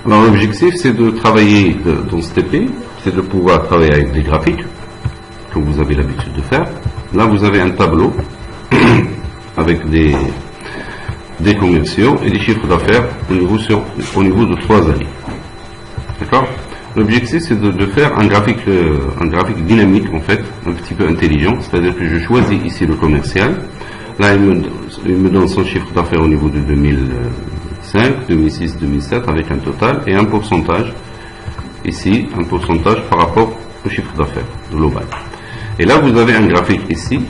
Alors l'objectif c'est de travailler dans ce TP, c'est de pouvoir travailler avec des graphiques, comme vous avez l'habitude de faire. Là vous avez un tableau avec des commerciaux et des chiffres d'affaires au niveau de 3 années. D'accord? L'objectif c'est de faire un graphique dynamique en fait, un petit peu intelligent, c'est-à-dire que je choisis ici le commercial. Là il me donne son chiffre d'affaires au niveau de 2005, 2006, 2007 avec un total et un pourcentage ici, un pourcentage par rapport au chiffre d'affaires global. Et là vous avez un graphique ici.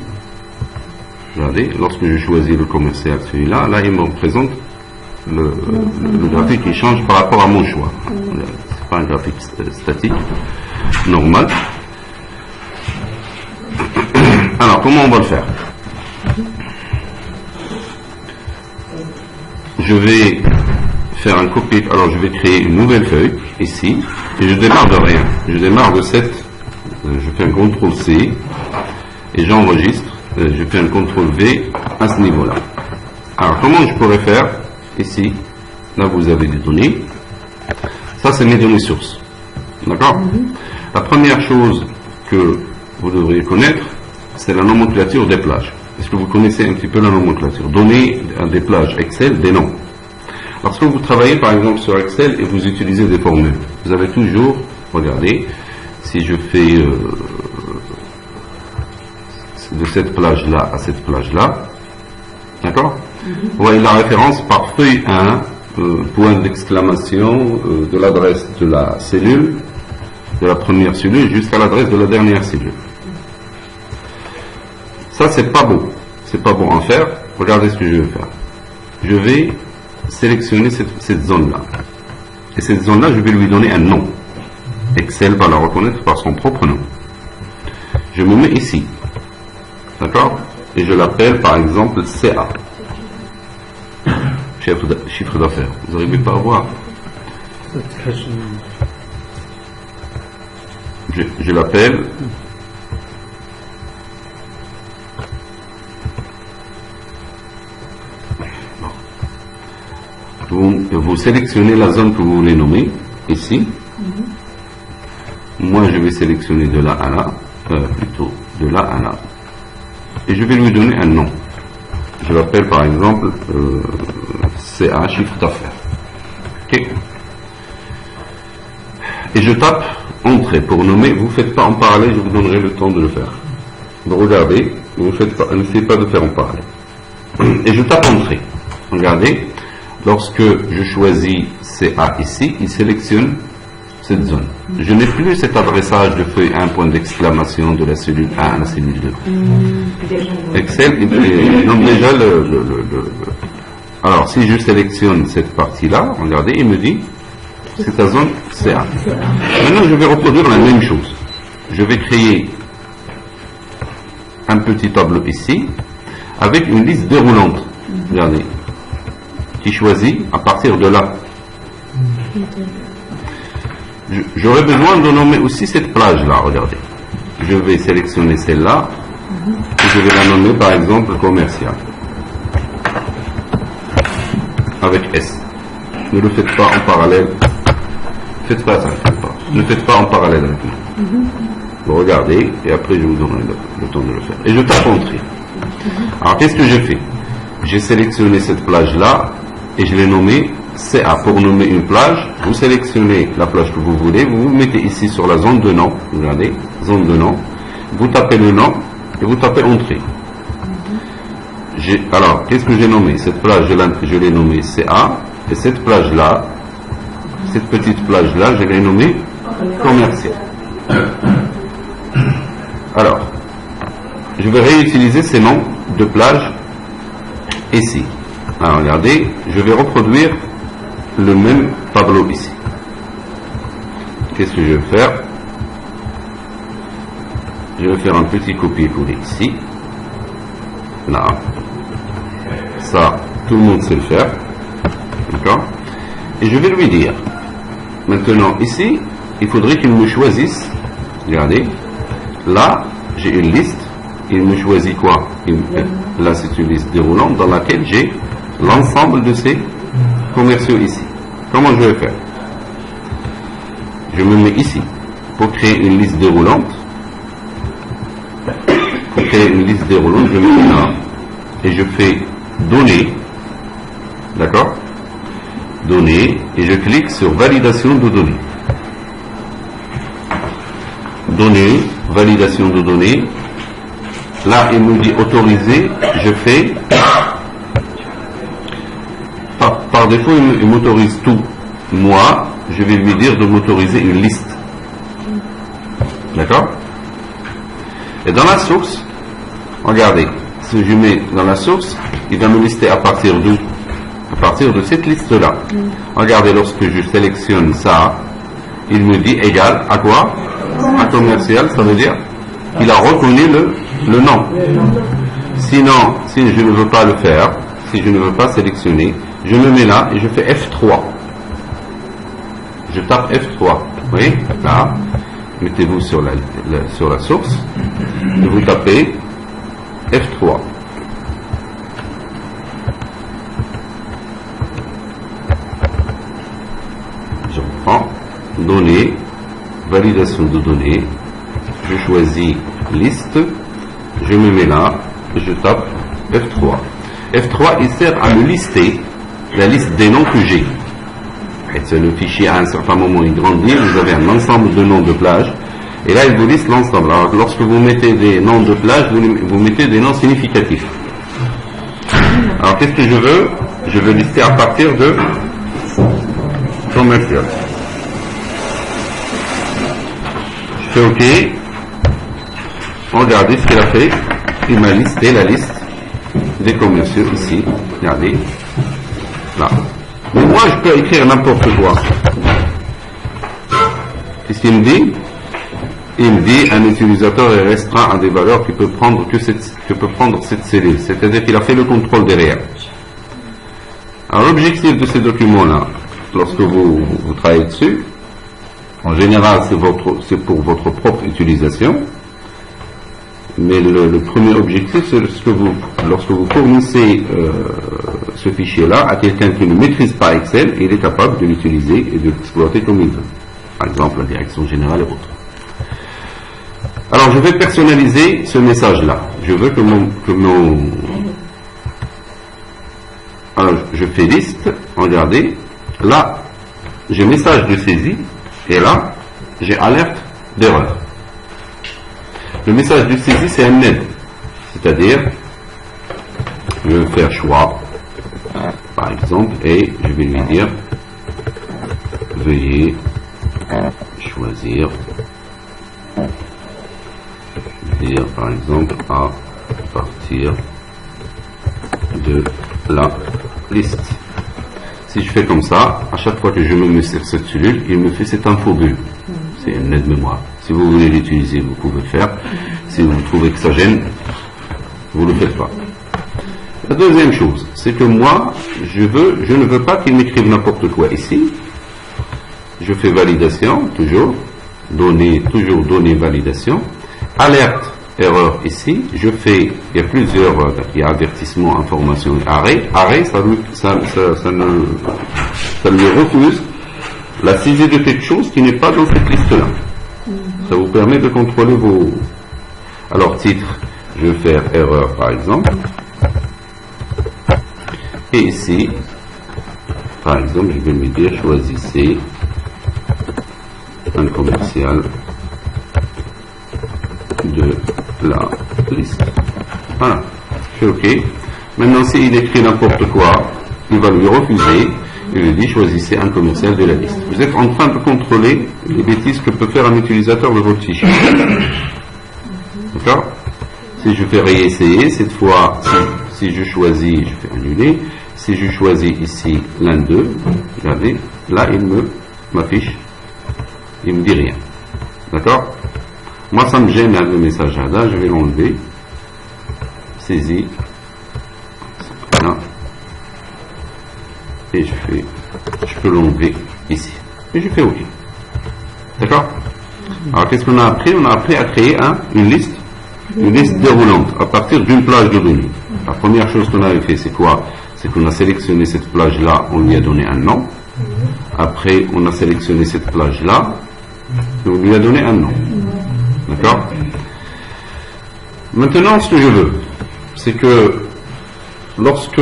Regardez, lorsque je choisis le commercial, celui-là, là il me représente le graphique qui change par rapport à mon choix. C'est pas un graphique statique, normal. Alors comment on va le faire? Je vais faire un copier, alors je vais créer une nouvelle feuille ici, et je démarre de rien. Je démarre de cette, je fais un CTRL C, et j'enregistre. Je fais un CTRL V à ce niveau-là. Alors, comment je pourrais faire ici? Là, vous avez des données. Ça, c'est mes données sources. D'accord? La première chose que vous devriez connaître, c'est la nomenclature des plages. Est-ce que vous connaissez un petit peu la nomenclature? Donner à des plages Excel des noms. Lorsque vous travaillez, par exemple, sur Excel et vous utilisez des formules, vous avez toujours, regardez, si je fais de cette plage-là à cette plage-là, d'accord? Vous voyez la référence par feuille 1, point d'exclamation de l'adresse de la cellule, de la première cellule jusqu'à l'adresse de la dernière cellule. Ça c'est pas beau à faire. Regardez ce que je vais faire. Je vais sélectionner cette zone-là. Et cette zone-là, je vais lui donner un nom. Excel va la reconnaître par son propre nom. Je me mets ici. D'accord? Et je l'appelle par exemple CA. Chiffre d'affaires. Vous n'arrivez pas à voir. Je l'appelle. Vous sélectionnez la zone que vous voulez nommer, ici. Moi je vais sélectionner de là à là, plutôt de là à là. Et je vais lui donner un nom. Je l'appelle par exemple CA, chiffre d'affaires. Ok. Et je tape Entrée pour nommer. Vous ne faites pas en parallèle, je vous donnerai le temps de le faire. Donc regardez, vous faites pas, n'essayez pas de faire en parallèle. Et je tape Entrée. Regardez, lorsque je choisis CA ici, il sélectionne cette zone. Je n'ai plus cet adressage de feuille 1 point d'exclamation de la cellule 1 à la cellule 2. Excel, il nomme déjà Alors, si je sélectionne cette partie-là, regardez, il me dit, c'est la zone CA. Maintenant, je vais reproduire la même chose. Je vais créer un petit tableau ici, avec une liste déroulante. Regardez. Qui choisit à partir de là. J'aurais besoin de nommer aussi cette plage-là, regardez. Je vais sélectionner celle-là, et je vais la nommer par exemple commercial. Avec S. Ne le faites pas en parallèle. Faites pas ça. Ne faites pas en parallèle avec moi. Vous regardez, et après je vous donnerai le temps de le faire. Et je tape Entrée. Alors qu'est-ce que j'ai fait? J'ai sélectionné cette plage-là, et je l'ai nommée CA. Pour nommer une plage, vous sélectionnez la plage que vous voulez, vous vous mettez ici sur la zone de nom, regardez, zone de nom, vous tapez le nom et vous tapez Entrée. Alors, qu'est-ce que j'ai nommé? Cette plage, je l'ai nommée CA, et cette plage-là, cette petite plage-là, je l'ai nommée commercial. Alors, je vais réutiliser ces noms de plage ici. Alors, regardez, je vais reproduire le même tableau ici. Qu'est-ce que je vais faire? Je vais faire un petit copier-coller ici. Là. Ça, tout le monde sait le faire. D'accord? Et je vais lui dire, maintenant ici, il faudrait qu'il me choisisse. Regardez, là, j'ai une liste. Il me choisit quoi? Là, c'est une liste déroulante dans laquelle j'ai l'ensemble de ces commerciaux ici. Comment je vais faire? je me mets ici. Pour créer une liste déroulante, je me mets là et je fais données, d'accord, données, et je clique sur validation de données. Données, validation de données. Là, il me dit autoriser, je fais. Par défaut, il m'autorise tout. Moi, je vais lui dire de m'autoriser une liste. D'accord? Et dans la source, regardez, si je mets dans la source, il va me lister à partir d'où? À partir de cette liste-là. Regardez, lorsque je sélectionne ça, il me dit égal à quoi? À commercial, ça veut dire qu'il a reconnu le nom. Sinon, si je ne veux pas le faire, si je ne veux pas sélectionner, je me mets là et je fais F3. Je tape F3. Vous voyez? Là, mettez-vous sur la source et vous tapez F3. Je reprends. Données, validation de données. Je choisis liste. Je me mets là et je tape F3. F3, il sert à me lister la liste des noms que j'ai. Et le fichier, à un certain moment, il grandit, vous avez un ensemble de noms de plage, et là, il vous liste l'ensemble. Alors, lorsque vous mettez des noms de plage, vous mettez des noms significatifs. Alors, qu'est-ce que je veux? Je veux lister à partir de commercial. Je fais OK. Regardez ce qu'il a fait. Il m'a listé la liste des commerciaux ici. Regardez. Là. Mais moi, je peux écrire n'importe quoi. Qu'est-ce qu'il me dit? Il me dit un utilisateur est restreint à des valeurs que peut prendre cette cellule. C'est-à-dire qu'il a fait le contrôle derrière. Alors, l'objectif de ces documents-là, lorsque vous travaillez dessus, en général, c'est pour votre propre utilisation. Mais le premier objectif, c'est lorsque vous fournissez ce fichier-là à quelqu'un qui ne maîtrise pas Excel, il est capable de l'utiliser et de l'exploiter comme il veut. Par exemple, la direction générale et autres. Alors, je vais personnaliser ce message-là. Je veux que Alors, je fais liste. Regardez. Là, j'ai message de saisie. Et là, j'ai alerte d'erreur. Le message de saisie, c'est un aide. C'est-à-dire, je vais faire choix, par exemple, et je vais lui dire, veuillez choisir, dire, par exemple, à partir de la liste. Si je fais comme ça, à chaque fois que je me mets sur cette cellule, il me fait cette infobulle. C'est une aide-mémoire. Si vous voulez l'utiliser, vous pouvez le faire. Si vous trouvez que ça gêne, vous ne le faites pas. La deuxième chose, c'est que moi, je ne veux pas qu'il m'écrive n'importe quoi ici. Je fais validation, toujours données, validation. Alerte, erreur ici. Je fais, il y a plusieurs, il y a avertissement, information et arrêt. Arrêt, ça lui refuse la saisie de quelque chose qui n'est pas dans cette liste-là. Ça vous permet de contrôler vos... Alors, titre, je vais faire erreur, par exemple. Et ici, par exemple, je vais me dire, choisissez un commercial de la liste. Voilà, je fais OK. Maintenant, s'il écrit n'importe quoi, il va lui refuser. Il lui dit, choisissez un commercial de la liste. Vous êtes en train de contrôler les bêtises que peut faire un utilisateur de votre fichier. D'accord? Si je fais réessayer, cette fois, si je choisis, je fais annuler. Si je choisis ici l'un d'eux, regardez, là, il m'affiche, il me dit rien. D'accord? Moi, ça me gêne le message là, je vais l'enlever. Saisie. Là. Et je peux l'enlever ici. Et je fais OK. D'accord? Alors, qu'est-ce qu'on a appris? On a appris à créer une liste déroulante à partir d'une plage de données. La première chose qu'on avait fait, c'est quoi? C'est qu'on a sélectionné cette plage-là, on lui a donné un nom. Après, on a sélectionné cette plage-là, On lui a donné un nom. D'accord? Maintenant, ce que je veux, c'est que lorsque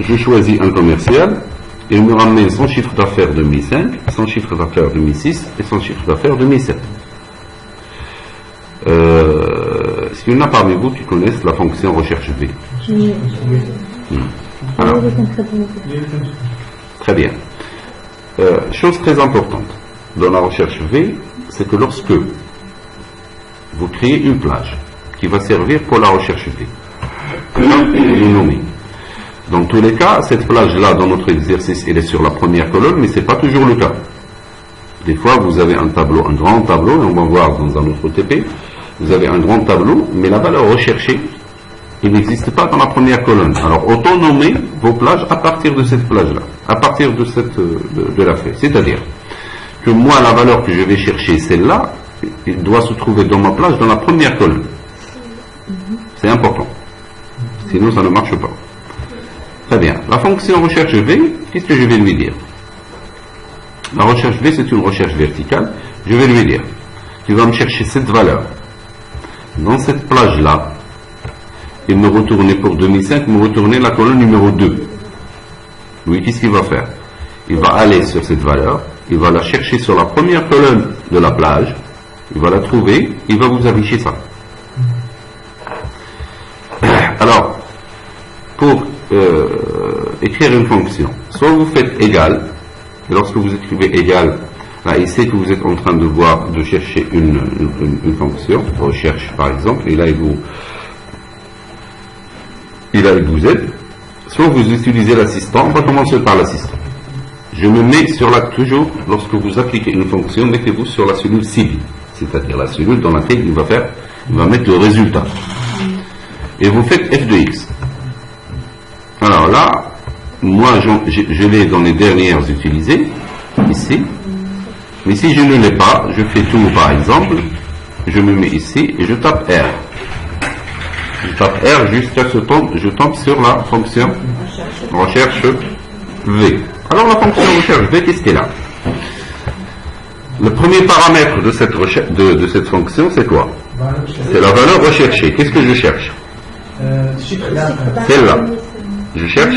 je choisis un commercial, il me ramène son chiffre d'affaires 2005, son chiffre d'affaires 2006 et son chiffre d'affaires 2007. Est-ce qu'il y en a parmi vous qui connaissent la fonction recherche V? Alors, très bien. Chose très importante dans la recherche V, c'est que lorsque vous créez une plage qui va servir pour la recherche V, vous nommez. Dans tous les cas, cette plage-là, dans notre exercice, elle est sur la première colonne, mais ce n'est pas toujours le cas. Des fois, vous avez un tableau, un grand tableau, et on va voir dans un autre TP, vous avez un grand tableau, mais la valeur recherchée, il n'existe pas dans la première colonne. Alors, autant nommer vos plages à partir de cette plage-là, à partir de la feuille. C'est-à-dire que moi, la valeur que je vais chercher, celle-là, il doit se trouver dans ma plage, dans la première colonne. C'est important. Sinon, ça ne marche pas. Très bien. La fonction recherche V, qu'est-ce que je vais lui dire? La recherche V, c'est une recherche verticale. Je vais lui dire, tu vas me chercher cette valeur. Dans cette plage-là, et me retourner pour 2005, me retourner la colonne numéro 2. Lui, qu'est-ce qu'il va faire? Il va aller sur cette valeur, il va la chercher sur la première colonne de la plage, il va la trouver, il va vous afficher ça. Alors, pour écrire une fonction, soit vous faites égal, et lorsque vous écrivez égal, là, il sait que vous êtes en train de chercher une fonction, recherche par exemple, et là il vous aide, soit vous utilisez l'assistant. On va commencer par l'assistant. Je me mets sur toujours, lorsque vous appliquez une fonction, mettez-vous sur la cellule cible, c'est-à-dire la cellule dans laquelle il va mettre le résultat. Et vous faites f de x. Alors là, moi je l'ai dans les dernières utilisées, ici, mais si je ne l'ai pas, je fais tout par exemple, je me mets ici et je tape R. Je tape R jusqu'à ce temps, je tombe sur la fonction recherche V. Alors la fonction recherche V, qu'est-ce qu'elle a? Le premier paramètre de cette fonction, c'est quoi? C'est la valeur recherchée. Qu'est-ce que je cherche? Celle-là. Je cherche?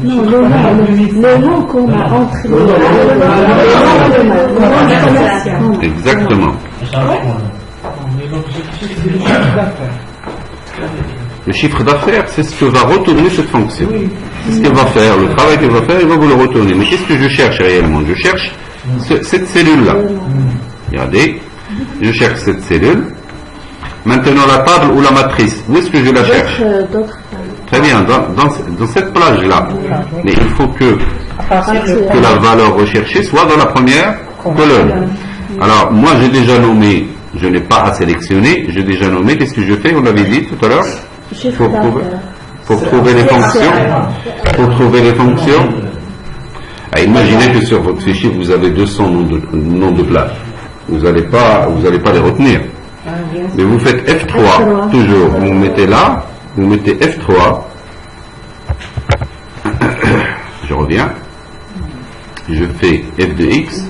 Non, le nom qu'on a entré. Exactement. Le chiffre d'affaires, c'est ce que va retourner cette fonction. C'est ce qu'elle va faire, le travail qu'elle va faire, il va vous le retourner. Mais qu'est-ce que je cherche réellement? Je cherche cette cellule-là. Regardez, je cherche cette cellule. Maintenant, la table ou la matrice, où est-ce que je la cherche? Très bien, dans cette plage-là. Mais il faut que la valeur recherchée soit dans la première colonne. Alors, moi, j'ai déjà nommé, je n'ai pas à sélectionner, j'ai déjà nommé, qu'est-ce que je fais? On l'avait dit tout à l'heure. Pour trouver les fonctions, imaginez que sur votre fichier, vous avez 200 noms de plages. Vous n'allez pas les retenir. Mais vous faites F3, toujours. Vous mettez là, vous mettez F3. Je reviens. Je fais F de X.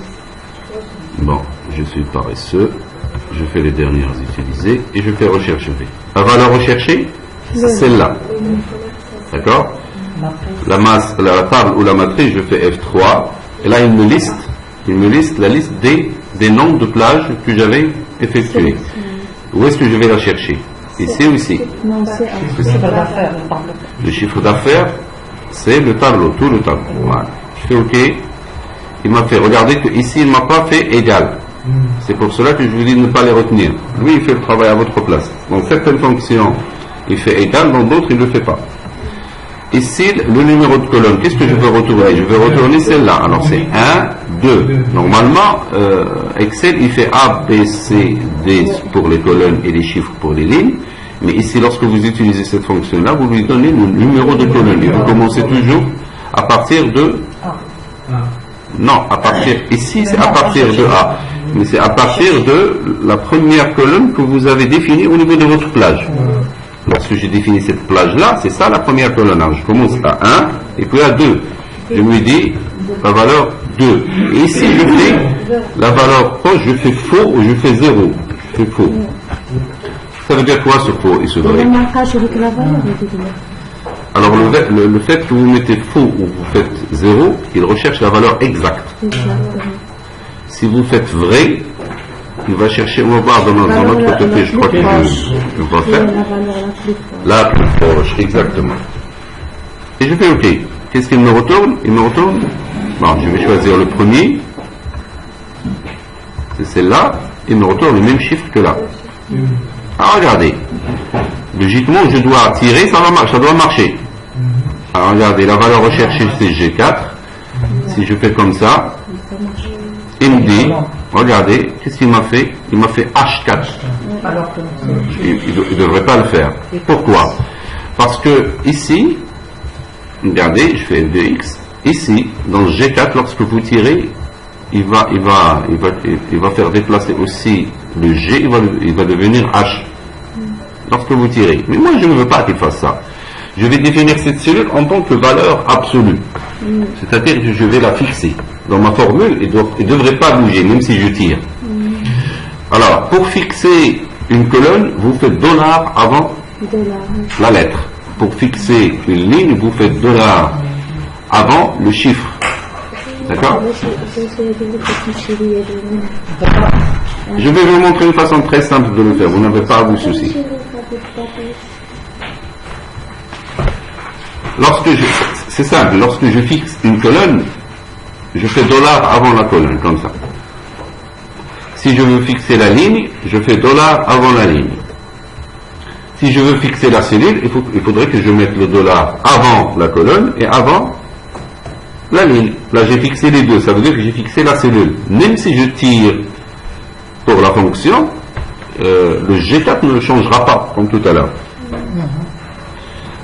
Bon, je suis paresseux. Je fais les dernières utilisées et je fais recherche V. La valeur recherchée, c'est celle-là. D'accord? La table ou la matrice, je fais F3. Et là, il me liste la liste des noms de plages que j'avais effectués. Où est-ce que je vais la chercher? Ici ou ici? Le chiffre d'affaires, c'est le tableau, tout le tableau. Voilà. Je fais OK. Il m'a fait regarder que ici, il ne m'a pas fait égal. C'est pour cela que je vous dis de ne pas les retenir. Lui, il fait le travail à votre place. Dans certaines fonctions, il fait égal, dans d'autres, il ne le fait pas. Ici, le numéro de colonne, qu'est-ce que je veux retourner? Je veux retourner celle-là. Alors, c'est 1, 2. Normalement, Excel, il fait A, B, C, D pour les colonnes et les chiffres pour les lignes. Mais ici, lorsque vous utilisez cette fonction-là, vous lui donnez le numéro de colonne. Et vous commencez toujours à partir de... Non, ici, c'est à partir de A. Mais c'est à partir de la première colonne que vous avez définie au niveau de votre plage. Lorsque j'ai défini cette plage-là, c'est ça la première colonne. Alors, je commence à 1 et puis à 2. Je me dis, la valeur 2. Et ici, je fais la valeur proche, je fais faux ou je fais 0. Je fais faux. Ça veut dire quoi ce faux et ce vrai? Alors le fait que vous mettez faux ou vous faites 0, il recherche la valeur exacte. Si vous faites vrai, il va chercher, on va voir dans notre côté, je crois que je vais faire la plus proche, exactement. Et je fais OK. Qu'est-ce qu'il me retourne? Il me retourne, bon, je vais choisir le premier, c'est celle-là, il me retourne le même chiffre que là. Alors regardez, logiquement je dois tirer, ça doit marcher. Alors regardez, la valeur recherchée c'est G4. Si je fais comme ça, il me dit, regardez, qu'est-ce qu'il m'a fait? Il m'a fait H4. Il ne devrait pas le faire. Pourquoi? Parce que ici, regardez, je fais L2X, ici, dans G4, lorsque vous tirez, il va faire déplacer aussi le G, il va devenir H. Lorsque vous tirez. Mais moi, je ne veux pas qu'il fasse ça. Je vais définir cette cellule en tant que valeur absolue. C'est-à-dire que je vais la fixer. Dans ma formule, il ne devrait pas bouger, même si je tire. Alors, pour fixer une colonne, vous faites $ avant la lettre. Pour fixer une ligne, vous faites $ avant le chiffre. D'accord? Je vais vous montrer une façon très simple de le faire. Vous n'avez pas à vous soucier. C'est simple, lorsque je fixe une colonne, je fais $ avant la colonne, comme ça. Si je veux fixer la ligne, je fais $ avant la ligne. Si je veux fixer la cellule, il faudrait que je mette le $ avant la colonne et avant la ligne. Là, j'ai fixé les deux, ça veut dire que j'ai fixé la cellule. Même si je tire pour la fonction, le G4 ne changera pas, comme tout à l'heure.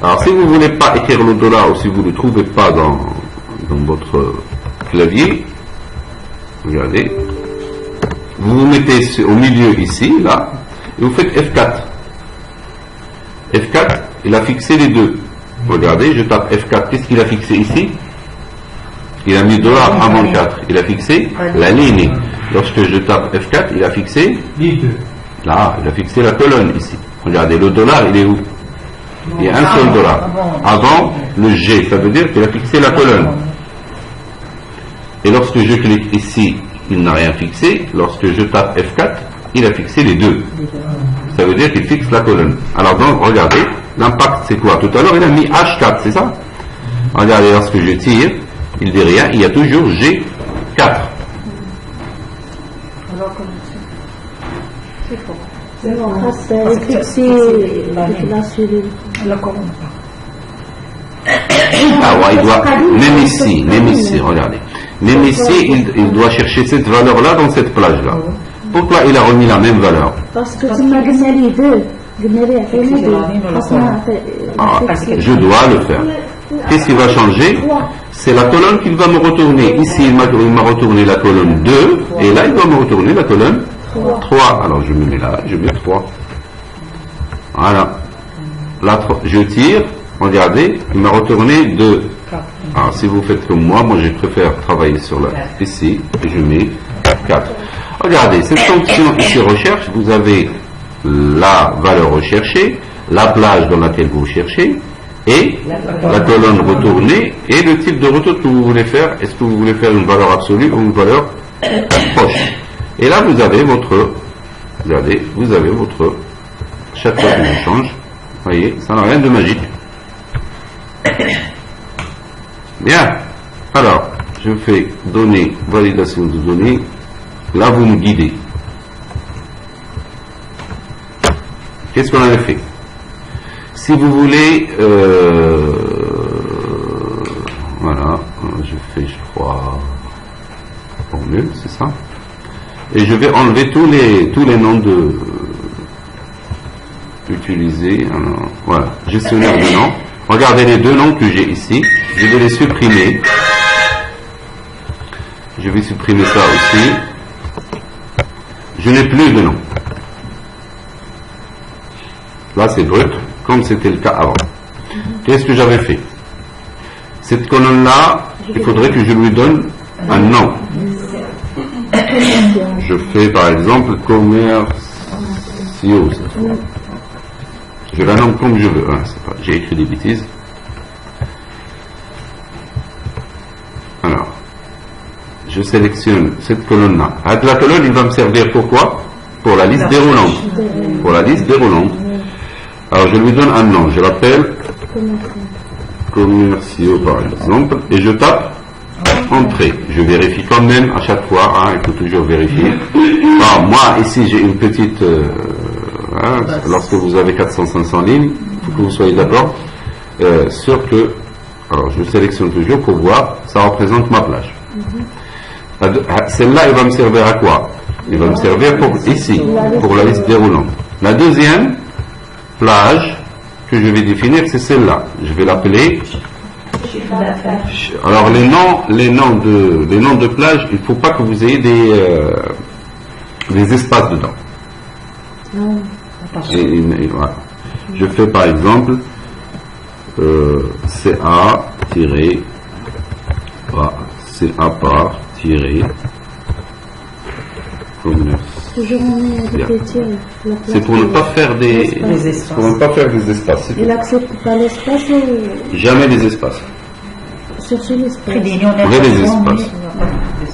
Alors, si vous ne voulez pas écrire le $ ou si vous ne le trouvez pas dans votre clavier, regardez, vous vous mettez au milieu ici, là, et vous faites F4. F4, il a fixé les deux. Regardez, je tape F4, qu'est-ce qu'il a fixé ici? Il a mis $ avant 4. Il a fixé la ligne. Lorsque je tape F4, il a fixé là, il a fixé la colonne ici. Regardez, le $, il est où? Il y a un seul $. Avant le G, ça veut dire qu'il a fixé la colonne. Et lorsque je clique ici, il n'a rien fixé. Lorsque je tape F4, il a fixé les deux. Ça veut dire qu'il fixe la colonne. Alors donc, regardez, l'impact c'est quoi? Tout à l'heure, il a mis H4, c'est ça? Regardez, lorsque je tire, il dit rien, il y a toujours G4. Alors, comment c'est faux. C'est fixé la cellule. Ah ouais, il doit, même ici, regardez. Même ici, il doit chercher cette valeur-là dans cette plage-là. Pourquoi il a remis la même valeur? Parce que tu m'as donné les deux. Je dois le faire. Qu'est-ce qui va changer? C'est la colonne qu'il va me retourner. Ici, il m'a retourné la colonne 2, et là, il va me retourner la colonne 3. Alors, je me mets là, je mets 3. Voilà. Là, je tire, regardez, il m'a retourné 2. Alors, si vous faites comme moi je préfère travailler sur ici, et je mets 4. Regardez, cette fonction ici recherche, vous avez la valeur recherchée, la plage dans laquelle vous cherchez, et la colonne retournée, et le type de retour que vous voulez faire. Est-ce que vous voulez faire une valeur absolue ou une valeur proche? Et là, vous avez votre, regardez, vous avez votre, chaque fois que je change, vous voyez, ça n'a rien de magique. Bien. Alors, je fais donner, validation de données. Là, vous me guidez. Qu'est-ce qu'on avait fait? Si vous voulez, voilà, je fais, je crois, formule, c'est ça. Et je vais enlever tous les noms utilisés. Alors, voilà, gestionnaire de noms. Regardez les deux noms que j'ai ici. Je vais les supprimer. Je vais supprimer ça aussi. Je n'ai plus de nom. Là, c'est brut, comme c'était le cas avant. Qu'est-ce que j'avais fait? Cette colonne-là, il faudrait que je lui donne un nom. Je fais par exemple commerciaux cette fois. Je la nomme comme je veux. J'ai écrit des bêtises. Alors, je sélectionne cette colonne-là. La colonne, il va me servir pour quoi? Pour la liste déroulante. Pour la liste déroulante. Alors, je lui donne un nom. Je l'appelle commerciaux, par exemple, et je tape entrée. Je vérifie quand même à chaque fois. Il faut toujours vérifier. Alors, moi, ici, j'ai une petite... lorsque vous avez 400-500 lignes, il faut que vous soyez d'accord sur que... Alors, je sélectionne toujours pour voir, ça représente ma plage. Celle-là, elle va me servir à quoi? Elle va me servir pour ici, pour la liste déroulante. La deuxième plage que je vais définir, c'est celle-là. Je vais l'appeler... Alors, les noms de plage, il ne faut pas que vous ayez des espaces dedans. Voilà. Je fais par exemple CA par toujours on est avec les tirs. C'est pour ne pas faire des espaces. Il n'accepte pas l'espace ou... Jamais des espaces. Cherchez l'espace. Des espaces.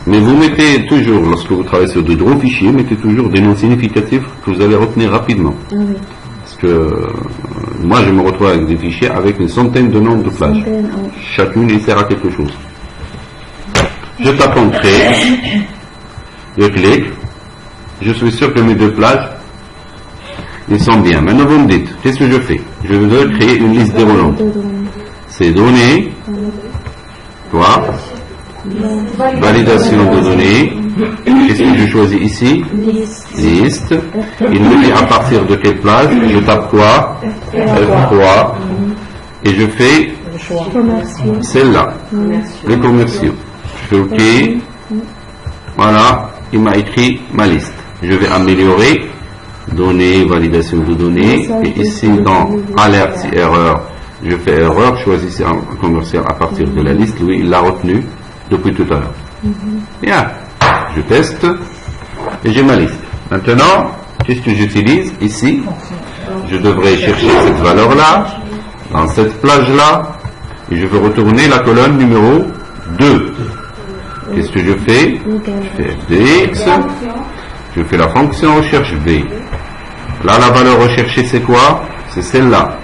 Mais vous mettez toujours, lorsque vous travaillez sur de gros fichiers, mettez toujours des noms significatifs que vous allez retenir rapidement. Oui. Parce que moi je me retrouve avec des fichiers avec une centaine de noms de plages. Chacune il sert à quelque chose. Je tape entrée, je clique, je suis sûr que mes deux plages ils sont bien. Maintenant vous me dites, qu'est-ce que je fais? Je veux créer une liste déroulante. C'est données, quoi? Validation de données. Qu'est-ce que je choisis ici? Liste. Il me dit à partir de quelle plage? Je tape quoi? F3. Et je fais celle-là. Les commerciaux. Je fais OK. Voilà. Il m'a écrit ma liste. Je vais améliorer. Données, validation de données. Et ici dans alerte si erreur, je fais erreur. Choisissez un commercial à partir de la liste. Lui, il l'a retenu depuis tout à l'heure. Bien, je teste et j'ai ma liste. Maintenant, qu'est-ce que j'utilise ici? Je devrais chercher cette valeur-là, dans cette plage-là, et je veux retourner la colonne numéro 2. Qu'est-ce que je fais? Je fais FDX, je fais la fonction recherche V. Là, la valeur recherchée, c'est quoi? C'est celle-là.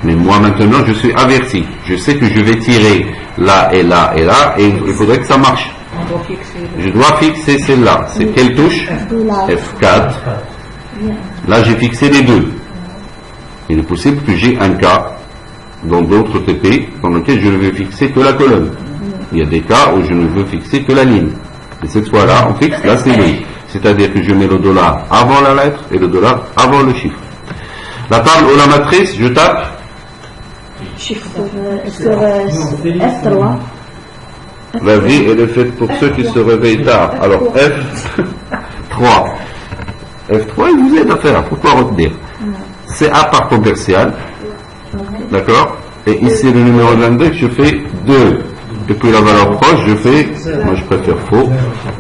Mais moi maintenant je suis averti, je sais que je vais tirer là et là et là et il faudrait que ça marche. Je dois fixer celle-là. C'est quelle touche? F4. Là j'ai fixé les deux. Il est possible que j'ai un cas dans d'autres TP dans lequel je ne veux fixer que la colonne. Il y a des cas où je ne veux fixer que la ligne. Et cette fois-là on fixe la série. C'est-à-dire que je mets le dollar avant la lettre et le dollar avant le chiffre. La table ou la matrice, je tape Chiffre sur F3. La vie, elle est faite pour ceux qui se réveillent tard. Alors, F3. F3, il vous aide à faire. Pourquoi retenir? C'est A par commercial. D'accord? Et ici, le numéro de l'index, je fais 2. Et puis la valeur proche, je fais, moi je préfère faux,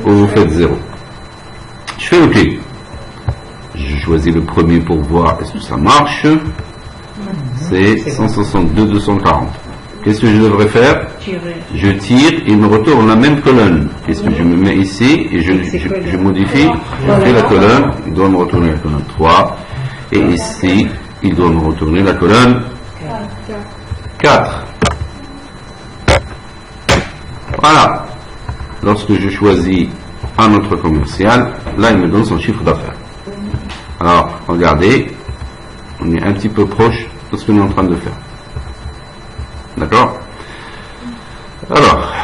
ou vous faites 0. Je fais OK. Je choisis le premier pour voir est-ce que ça marche. C'est 162 240. Qu'est-ce que je devrais faire? Je tire et il me retourne la même colonne. Qu'est-ce que je me mets ici et je modifie. Je fais la colonne, il doit me retourner la colonne 3. Et ici, il doit me retourner la colonne 4. Voilà. Lorsque je choisis un autre commercial, là il me donne son chiffre d'affaires. Alors, regardez, on est un petit peu proche de ce que nous sommes en train de faire. D'accord? Alors,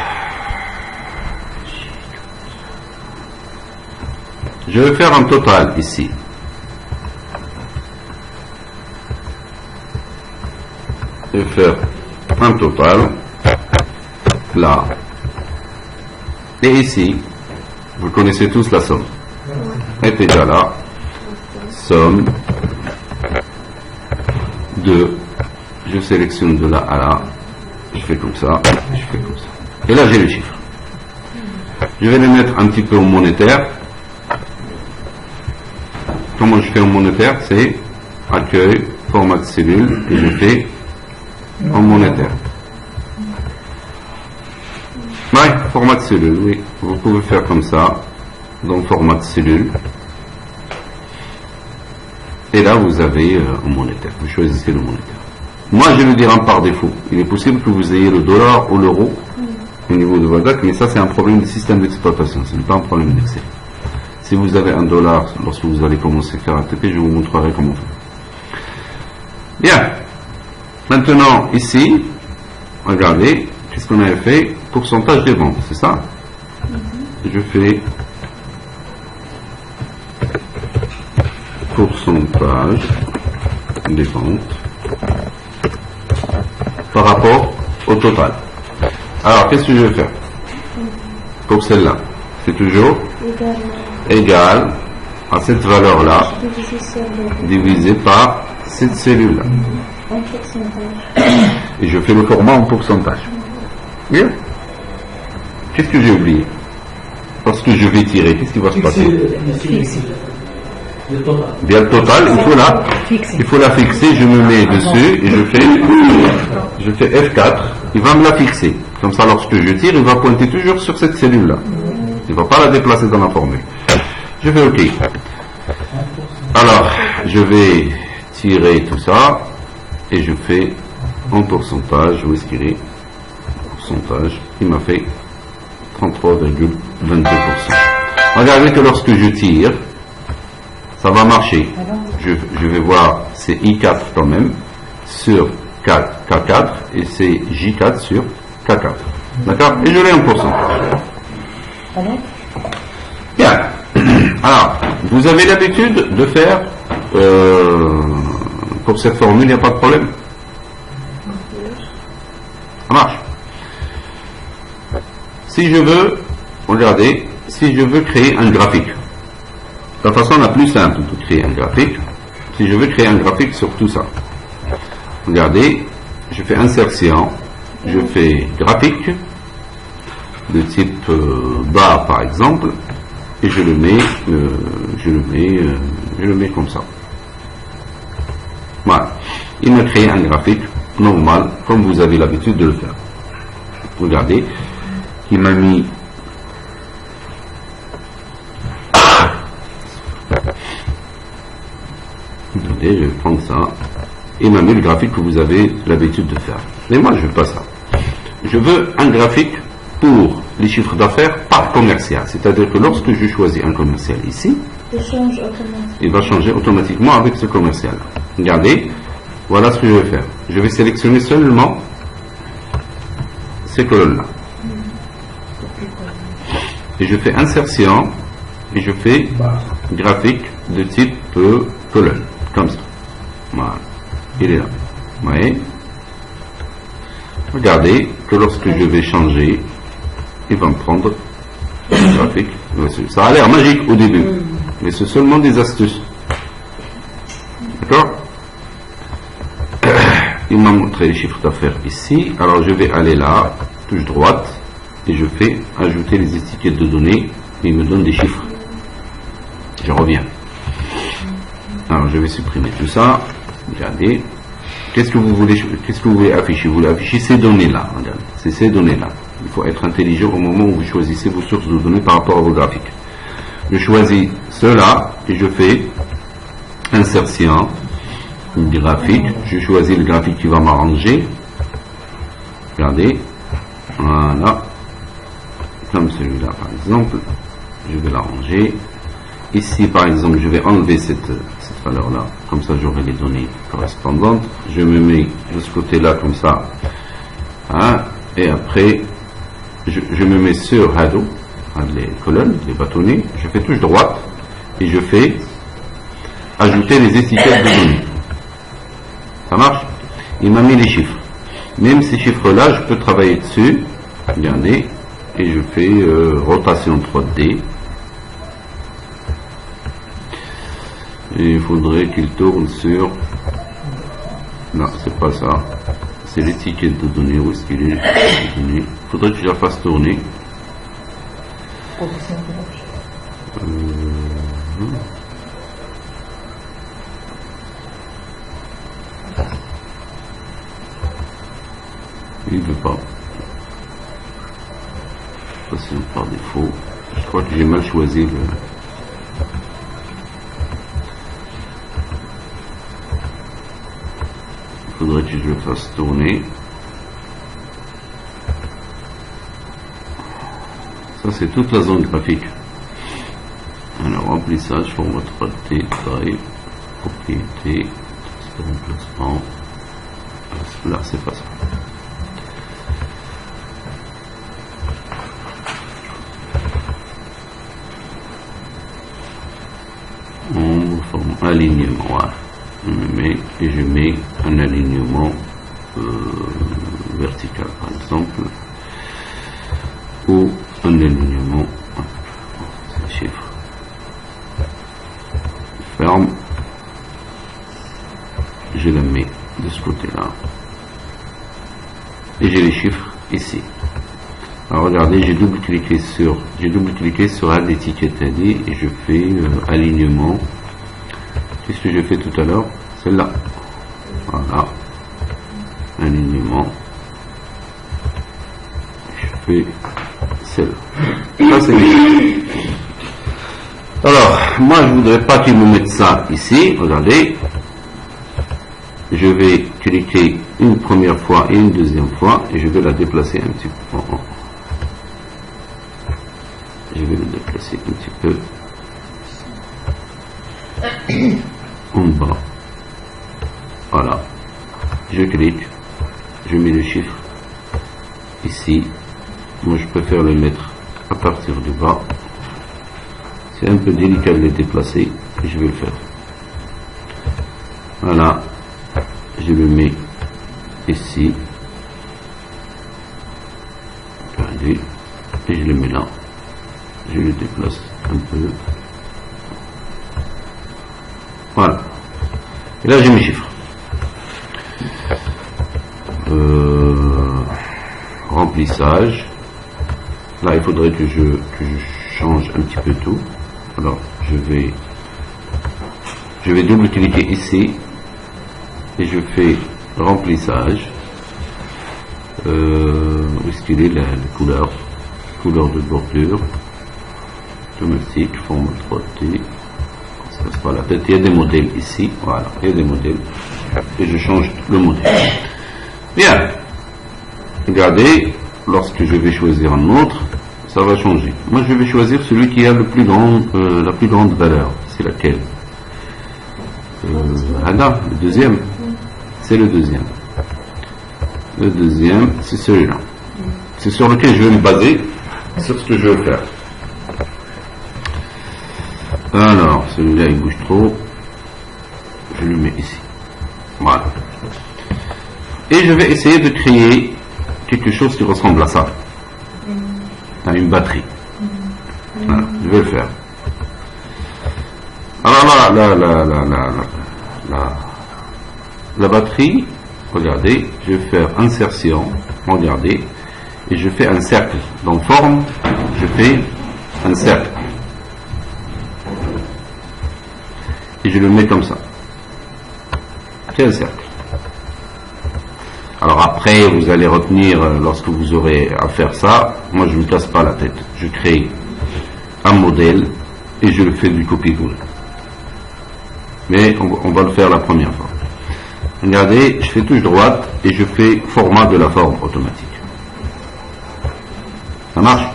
je vais faire un total ici. Je vais faire un total, là, et ici, vous connaissez tous la somme. Est égal à somme de, je sélectionne de là à là, je fais comme ça, je fais comme ça. Et là j'ai le chiffre. Je vais les mettre un petit peu en monétaire. Comment je fais en monétaire? C'est accueil, format de cellule, et je fais en monétaire. Oui, format de cellule, oui. Vous pouvez faire comme ça, dans format de cellule. Et là, vous avez en monétaire. Vous choisissez le monétaire. Moi, je vais le dire par défaut. Il est possible que vous ayez le dollar ou l'euro au niveau de votre DAC, mais ça, c'est un problème du système d'exploitation. Ce n'est pas un problème d'Excel. Si vous avez un dollar, lorsque vous allez commencer à faire ATP, je vous montrerai comment faire. Bien. Maintenant, ici, regardez, qu'est-ce qu'on avait fait? Pourcentage des ventes, c'est ça? Je fais pourcentage des ventes par rapport au total. Alors, qu'est-ce que je vais faire pour celle-là? C'est toujours égal à cette valeur-là divisé par cette cellule-là. Et je fais le format en pourcentage. Bien. Qu'est-ce que j'ai oublié? Parce que je vais tirer, qu'est-ce qui va se passer? Bien, le total, il faut la fixer, je me mets dessus et je fais F4, il va me la fixer. Comme ça, lorsque je tire, il va pointer toujours sur cette cellule-là. Il ne va pas la déplacer dans la formule. Je fais OK. Alors, je vais tirer tout ça et je fais en pourcentage, où est-ce qu'il est? Pourcentage, il m'a fait 33,22%. Regardez que lorsque je tire, ça va marcher. Je vais voir, c'est I4 quand même, sur K4, et c'est J4 sur K4. D'accord? Et je l'ai en pourcentage. Bien. Alors, vous avez l'habitude de faire, pour cette formule, il n'y a pas de problème. Ça marche. Si je veux, regardez, si je veux créer un graphique, la façon la plus simple de créer un graphique, si je veux créer un graphique sur tout ça, regardez, je fais insertion, je fais graphique, de type barre par exemple, et je le mets comme ça. Voilà. Il m'a créé un graphique normal, comme vous avez l'habitude de le faire. Regardez, il m'a mis attendez, je vais prendre ça. Il m'a mis le graphique que vous avez l'habitude de faire. Mais moi, je veux pas ça. Je veux un graphique pour les chiffres d'affaires par commercial. C'est-à-dire que lorsque je choisis un commercial ici, il va changer automatiquement avec ce commercial. Regardez, voilà ce que je vais faire. Je vais sélectionner seulement ces colonnes-là. Et je fais insertion et je fais graphique de type colonne. Comme ça. Voilà. Il est là. Vous voyez? Regardez que lorsque je vais changer, il va me prendre le graphique. Ça a l'air magique au début, mais c'est seulement des astuces. D'accord? Il m'a montré les chiffres d'affaires ici. Alors je vais aller là, touche droite, et je fais ajouter les étiquettes de données, et il me donne des chiffres. Je reviens. Alors je vais supprimer tout ça. Regardez. Qu'est-ce que vous voulez afficher? Vous voulez afficher ces données-là. Regardez. C'est ces données-là. Il faut être intelligent au moment où vous choisissez vos sources de données par rapport à vos graphiques. Je choisis cela et je fais insertion, graphique. Je choisis le graphique qui va m'arranger. Regardez. Voilà. Comme celui-là par exemple. Je vais l'arranger. Ici, par exemple, je vais enlever cette valeur-là. Comme ça, j'aurai les données correspondantes. Je me mets de ce côté-là, comme ça. Hein, et après, je me mets sur Hado, les colonnes, les bâtonnets. Je fais touche droite et je fais ajouter les étiquettes de données. Ça marche? Il m'a mis les chiffres. Même ces chiffres-là, je peux travailler dessus. Regardez. Et je fais rotation 3D. Et il faudrait qu'il tourne sur... Non, c'est pas ça. C'est l'étiquette de données. Où est-ce qu'il est? Il faudrait que je la fasse tourner. Position de l'objet. Il ne veut pas. Position par défaut. Je crois que j'ai mal choisi le... Il faudrait que je le fasse tourner. Ça, c'est toute la zone graphique. Alors, remplissage, format 3D, taille, propriété, remplacement. Là, c'est pas ça. On forme alignement. Voilà. Et je mets un alignement vertical, par exemple, ou un alignement, c'est le chiffre. Ferme. Je la mets de ce côté-là. Et j'ai les chiffres ici. Alors regardez, j'ai double-cliqué sur Add étiquette ID et je fais alignement. Qu'est-ce que j'ai fait tout à l'heure? Celle-là. Voilà. Alignement. Je fais celle-là. Ça, c'est bien. Alors, moi, je voudrais pas qu'il me mette ça ici. Regardez. Je vais cliquer une première fois et une deuxième fois et je vais la déplacer un petit peu. Je vais le déplacer un petit peu en bas. Voilà. Je clique. Je mets le chiffre ici. Moi, je préfère le mettre à partir du bas. C'est un peu délicat de le déplacer et je vais le faire. Voilà. Je le mets ici. Regardez. Et je le mets là. Je le déplace un peu. Voilà. Et là, j'ai mes chiffres. Remplissage. Là, il faudrait que je change un petit peu tout. Alors, je vais double-cliquer ici. Et je fais remplissage. Où est-ce qu'il est la couleur? Couleur de bordure. Automatique, format 3D. Ça se passe pas la tête. Il y a des modèles ici. Voilà, il y a des modèles. Et je change le modèle. Bien. Regardez, lorsque je vais choisir un autre, ça va changer. Moi, je vais choisir celui qui a la plus grande valeur. C'est laquelle? Là, le deuxième. C'est le deuxième. Le deuxième, c'est celui-là. C'est sur lequel je vais me baser, sur ce que je veux faire. Alors, celui-là, il bouge trop. Je le mets ici. Voilà. Et je vais essayer de créer quelque chose qui ressemble à ça. À une batterie. Voilà, je vais le faire. Alors la batterie, regardez, je vais faire insertion, regardez, et je fais un cercle. Dans forme, je fais un cercle. Et je le mets comme ça. C'est un cercle. Alors après, vous allez retenir, lorsque vous aurez à faire ça, moi je ne me casse pas la tête. Je crée un modèle et je le fais du copier-coller. Mais on va le faire la première fois. Regardez, je fais touche droite et je fais format de la forme automatique. Ça marche?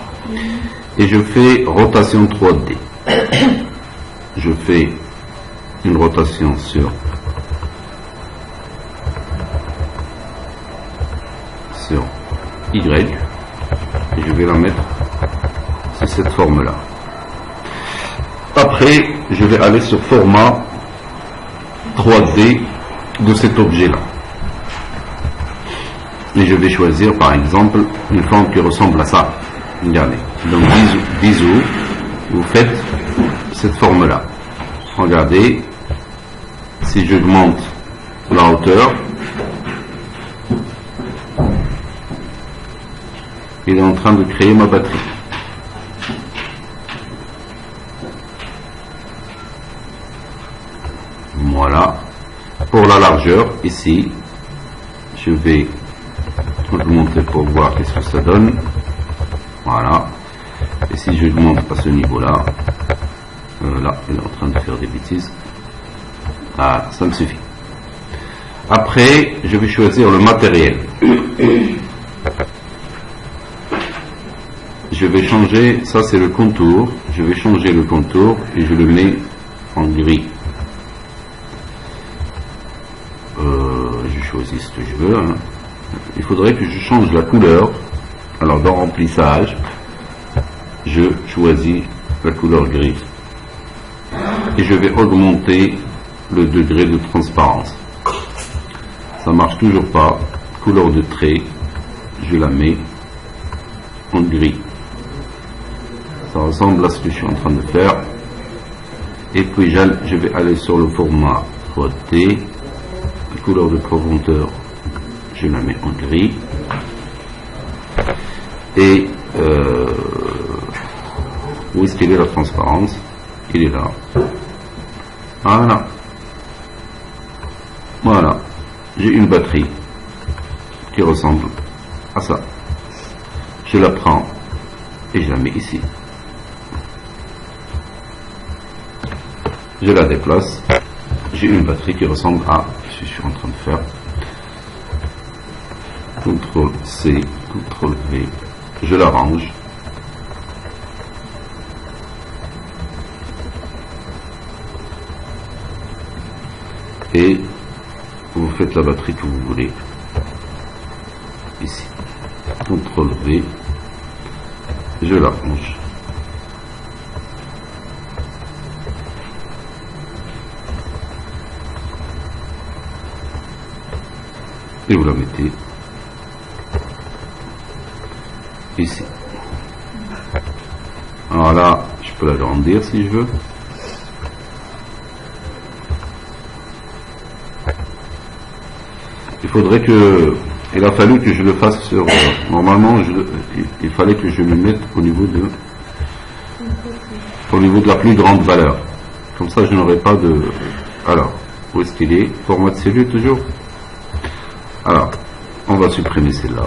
Et je fais rotation 3D. Je fais une rotation sur Y et je vais la mettre sur cette forme-là. Après, je vais aller sur format 3D de cet objet-là. Et je vais choisir, par exemple, une forme qui ressemble à ça. Regardez. Donc, bisous, vous faites cette forme-là. Regardez. Si j'augmente la hauteur, il est en train de créer ma batterie. Voilà. Pour la largeur, ici, je vais augmenter pour voir qu'est-ce que ça donne. Voilà. Et si je monte à ce niveau-là, là, il est en train de faire des bêtises. Ah, ça me suffit. Après, je vais choisir le matériel. Je vais changer, ça c'est le contour. Je vais changer le contour et je le mets en gris. Je choisis ce que je veux. Hein. Il faudrait que je change la couleur. Alors dans remplissage, je choisis la couleur gris. Et je vais augmenter le degré de transparence. Ça marche toujours pas. Couleur de trait, je la mets en gris. Ça ressemble à ce que je suis en train de faire. Et puis je vais aller sur le format 3D. La couleur de profondeur, je la mets en gris. Et où est-ce qu'il est la transparence? Il est là. Voilà. Voilà. J'ai une batterie qui ressemble à ça. Je la prends et je la mets ici. Je la déplace. J'ai une batterie qui ressemble à ce que je suis en train de faire. CTRL C, CTRL V. Je la range. Et vous faites la batterie que vous voulez. Ici. CTRL V. Je la range. Et vous la mettez ici. Alors là, je peux l'agrandir si je veux. Il faudrait que, il a fallu que je le fasse sur, normalement, il fallait que je le mette au niveau de la plus grande valeur. Comme ça, je n'aurai pas de, alors, où est-ce qu'il est? Format de cellule toujours? Alors, on va supprimer celle-là.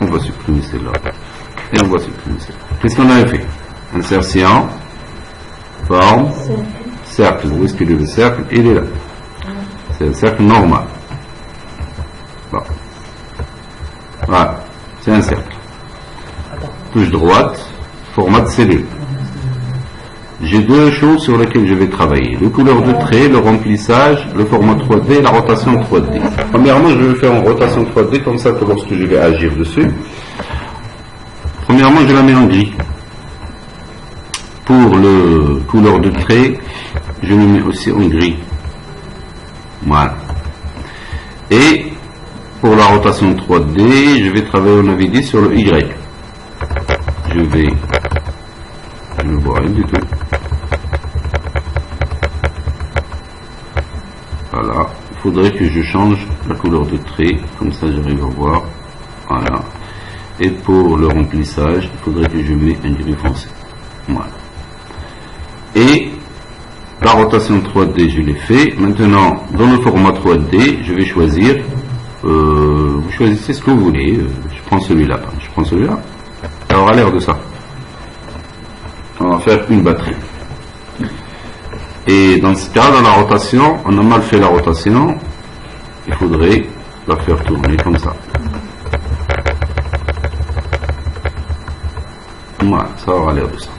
On va supprimer celle-là. Et on va supprimer celle-là. Qu'est-ce qu'on avait fait? Insertion, forme, cercle. Où est-ce qu'il est le cercle? Il est là. C'est un cercle normal. Bon. Voilà. C'est un cercle. Touche droite, format de cellule. J'ai deux choses sur lesquelles je vais travailler. Le couleur de trait, le remplissage, le format 3D et la rotation 3D. Premièrement, je vais le faire en rotation 3D, comme ça que lorsque je vais agir dessus. Premièrement, je la mets en gris. Pour le couleur de trait, je le mets aussi en gris. Voilà. Et pour la rotation 3D, je vais travailler, on avait dit, sur le Y. Je ne vois rien du tout. Voilà. Il faudrait que je change la couleur de trait, comme ça j'arrive à voir. Voilà. Et pour le remplissage, il faudrait que je mette un gris foncé. Voilà. Et la rotation 3D, je l'ai fait. Maintenant, dans le format 3D, je vais choisir. Vous choisissez ce que vous voulez. Je prends celui-là. Je prends celui-là. Ça aura l'air de ça. On va faire une batterie. Et dans ce cas, dans la rotation, on a mal fait la rotation. Il faudrait la faire tourner comme ça. Voilà, ça aura l'air de ça.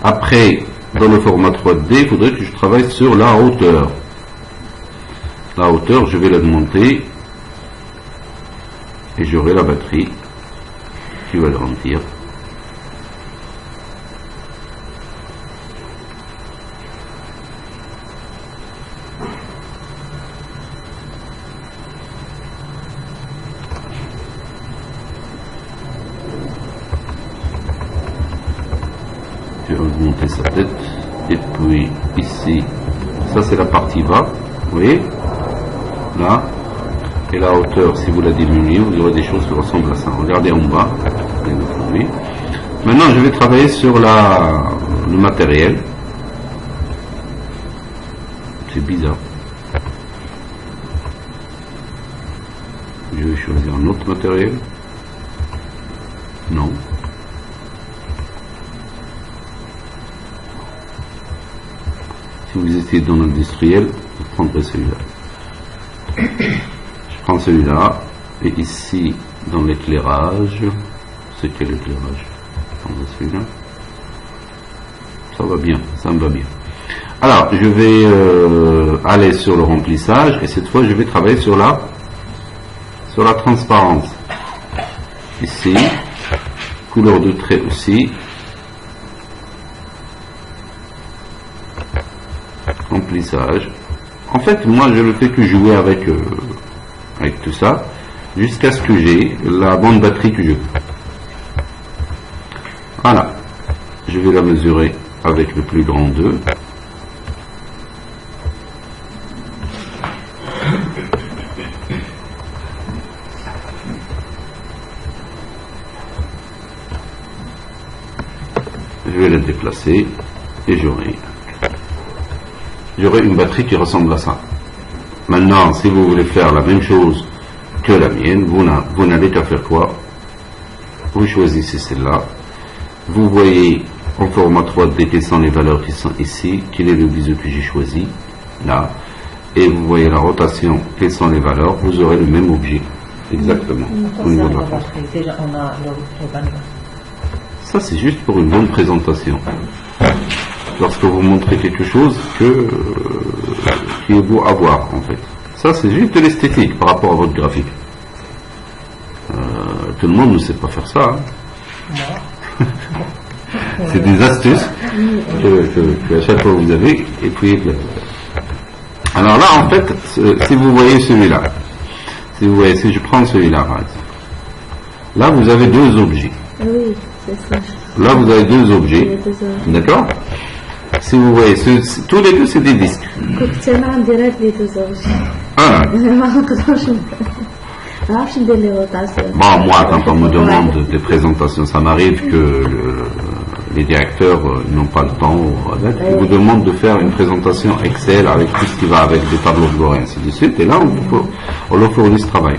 Après, dans le format 3D, il faudrait que je travaille sur la hauteur. La hauteur, je vais l'augmenter. Et j'aurai la batterie qui va grandir. Je vais augmenter sa tête. Et puis ici, ça c'est la partie bas. Vous voyez? Là. Et la hauteur, si vous la diminuez, vous aurez des choses qui ressemblent à ça. Regardez en bas. Maintenant, je vais travailler sur le matériel. C'est bizarre. je vais choisir un autre matériel. Non. Si vous étiez dans l'industriel, vous prendrez celui-là. Je prends celui-là, et ici, dans l'éclairage, c'est quel éclairage? Je prendrai celui-là. Ça va bien, ça me va bien. Alors, je vais aller sur le remplissage, et cette fois, je vais travailler sur la transparence. Ici, couleur de trait aussi. Remplissage. En fait, moi, je ne fais que jouer avec tout ça, jusqu'à ce que j'ai la bonne batterie que je veux. Voilà. Je vais la mesurer avec le plus grand 2. Je vais la déplacer et j'aurai une batterie qui ressemble à ça. Maintenant, si vous voulez faire la même chose que la mienne, vous n'avez qu'à faire quoi? Vous choisissez celle-là. Vous voyez en format 3D quelles sont les valeurs qui sont ici, quel est le biseau que j'ai choisi, là, et vous voyez la rotation, quelles sont les valeurs, vous aurez le même objet, exactement, au niveau de la force. Déjà, on a le bannière. Ça, c'est juste pour une bonne présentation. Lorsque vous montrez quelque chose qui est beau à voir, en fait. Ça, c'est juste de l'esthétique par rapport à votre graphique. Tout le monde ne sait pas faire ça. Hein. C'est des astuces que à chaque fois vous avez. Et puis, alors là, en fait, si vous voyez celui-là, si je prends celui-là, par exemple, là, vous avez deux objets. Oui, c'est ça. Là, vous avez deux objets. D'accord? Si vous voyez, tous les deux, c'est des disques. Ah. Bon, moi, quand on me demande des présentations, ça m'arrive que les directeurs n'ont pas le temps. Ils vous demandent de faire une présentation Excel avec tout ce qui va avec des tableaux de bord et ainsi de suite. Et là, on leur fournit ce travail.